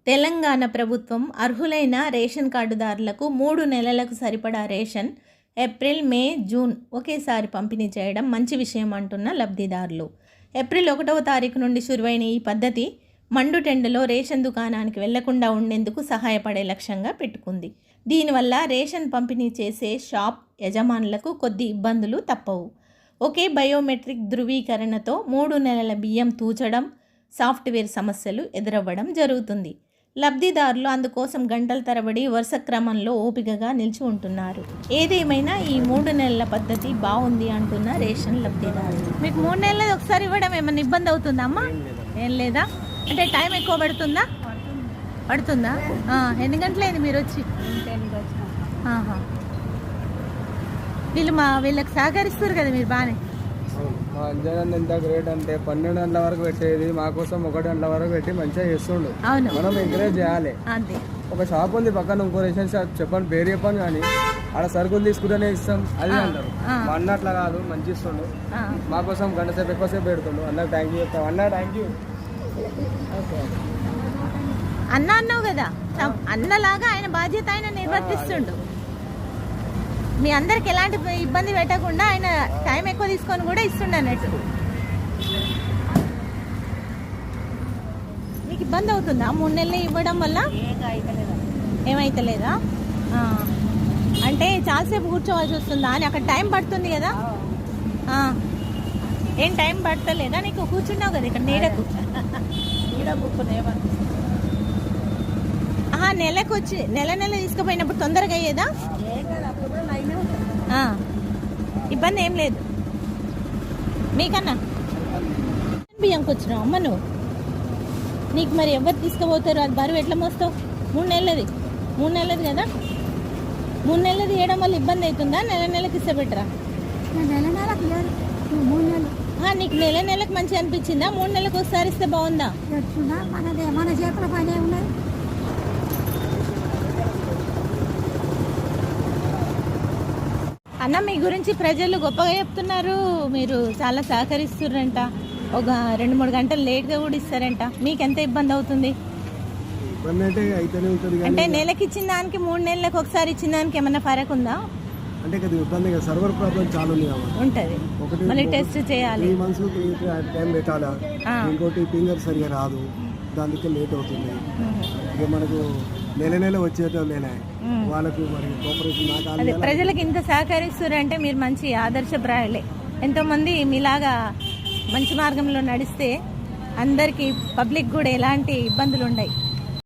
తెలంగాణ ప్రభుత్వం అర్హులైన రేషన్ కార్డుదారులకు 3 నెలలకు సరిపడా రేషన్ ఏప్రిల్, మే, జూన్ ఒకేసారి పంపిణీ చేయడం మంచి విషయం అంటున్న లబ్ధిదారులు. ఏప్రిల్ 1వ తారీఖు నుండి శురువైన ఈ పద్ధతి మండుటెండలో రేషన్ దుకాణానికి వెళ్లకుండా ఉండేందుకు సహాయపడే లక్ష్యంగా పెట్టుకుంది. దీనివల్ల రేషన్ పంపిణీ చేసే షాప్ యజమానులకు కొద్ది ఇబ్బందులు తప్పవు. ఒకే బయోమెట్రిక్ ధృవీకరణతో 3 నెలల బియ్యం తూచడం, సాఫ్ట్వేర్ సమస్యలు ఎదురవ్వడం జరుగుతుంది. లబ్ధిదారులు అందుకోసం గంటల తరబడి వరుస క్రమంలో ఓపికగా నిలిచి ఉంటున్నారు. ఏదేమైనా ఈ 3 నెలల పద్ధతి బాగుంది అంటున్న రేషన్ లబ్ధిదారులు. మీకు 3 నెలలు ఒకసారి ఇవ్వడం ఏమైనా ఇబ్బంది అవుతుందా అమ్మా? ఏం లేదా? అంటే టైం ఎక్కువ పడుతుందా? ఎన్ని గంటలైంది మీరు వచ్చి? వీళ్ళకి సహకరిస్తారు కదా మీరు బాగానే. మా అంజన్ ఎంత గ్రేట్ అంటే 12 గంటల వరకు పెట్టేది మా కోసం 1 గంటల వరకు పెట్టి మంచిగా చేస్తుండు. మనం ఎంకరేజ్ చేయాలి. ఒక షాప్ ఉంది పక్కన, ఇంకో రేషన్ షాప్ చెప్పండి, పేరు చెప్పండి, కానీ ఆడ సరుకులు తీసుకుంటేనే ఇస్తాం అది అంటారు. మా అన్న అట్లా కాదు, మంచి ఇస్తుండు. మా కోసం గంట సేపు ఎక్కువసేపు పెడుతుండు. అన్నకు థ్యాంక్ యూ చెప్తాం. అన్న థ్యాంక్ యూ. అన్న అన్నావు కదా, అన్నలాగా ఆయన బాధ్యత ఆయన నిర్వర్తిస్తుండు. మీ అందరికి ఎలాంటి ఇబ్బంది పెట్టకుండా ఆయన టైం ఎక్కువ తీసుకొని కూడా ఇస్తుండే అన్నట్టు. మీకు ఇబ్బంది అవుతుందా 3 నెలలు ఇవ్వడం వల్ల? ఏమైతలేదా? అంటే చాలాసేపు కూర్చోవాల్సి వస్తుందా అని? అక్కడ టైం పడుతుంది కదా. ఏం టైం పడతలేదా నీకు? కూర్చున్నావు కదా ఇక్కడ నీడకు. నెలకు వచ్చి నెల తీసుకుపోయినప్పుడు తొందరగా అయ్యేదా? ఇబ్బంది ఏం లేదు మీకన్నా. బియ్యంకి వచ్చినావు అమ్మ నువ్వు. నీకు మరి ఎవరు తీసుకుపోతారు? అది బరువు ఎట్లా మోస్తావు? 3 నెలలది కదా. 3 నెలలది వేయడం వల్ల ఇబ్బంది అవుతుందా? నెలకి ఇస్తే బెటరా? నీకు నెలకు మంచిగా అనిపించిందా? 3 నెలలకు ఒకసారి ఇస్తే బాగుందా? మన చేతుల పని ఉన్నది. అన్న, మీ గురించి ప్రజలు గొప్పగా చెప్తున్నారు. మీరు చాలా సహకరిస్తున్నారంట. ఒక 2-3 గంటలు లేట్గా కూడా ఇస్తారంట. మీకు ఎంత ఇబ్బంది అవుతుంది? అంటే నెలకి ఇచ్చిన దానికి 3 నెలలకు ఒకసారి ఇచ్చిన దానికి ఏమన్నా ఫరక్ ఉందా? అంటే ఇబ్బంది, సర్వర్ ప్రాబ్లం చాలా ఉంటుంది. మళ్ళీ టెస్ట్ చేయాలి, టైం పెట్టాలా, ఇంకోటి ఫింగర్ సరిగా రాదు, దానికి లేట్ అవుతుంది. ఇక మనకు నెల వచ్చేటోళ్ళేనా వాళ్ళకు మరి అదే ప్రజలకు ఇంత సహకరిస్తారంటే మీరు మంచి ఆదర్శప్రాయాలే. ఎంతోమంది మీలాగా మంచి మార్గంలో నడిస్తే అందరికీ పబ్లిక్ కూడా ఎలాంటి ఇబ్బందులు ఉండవు.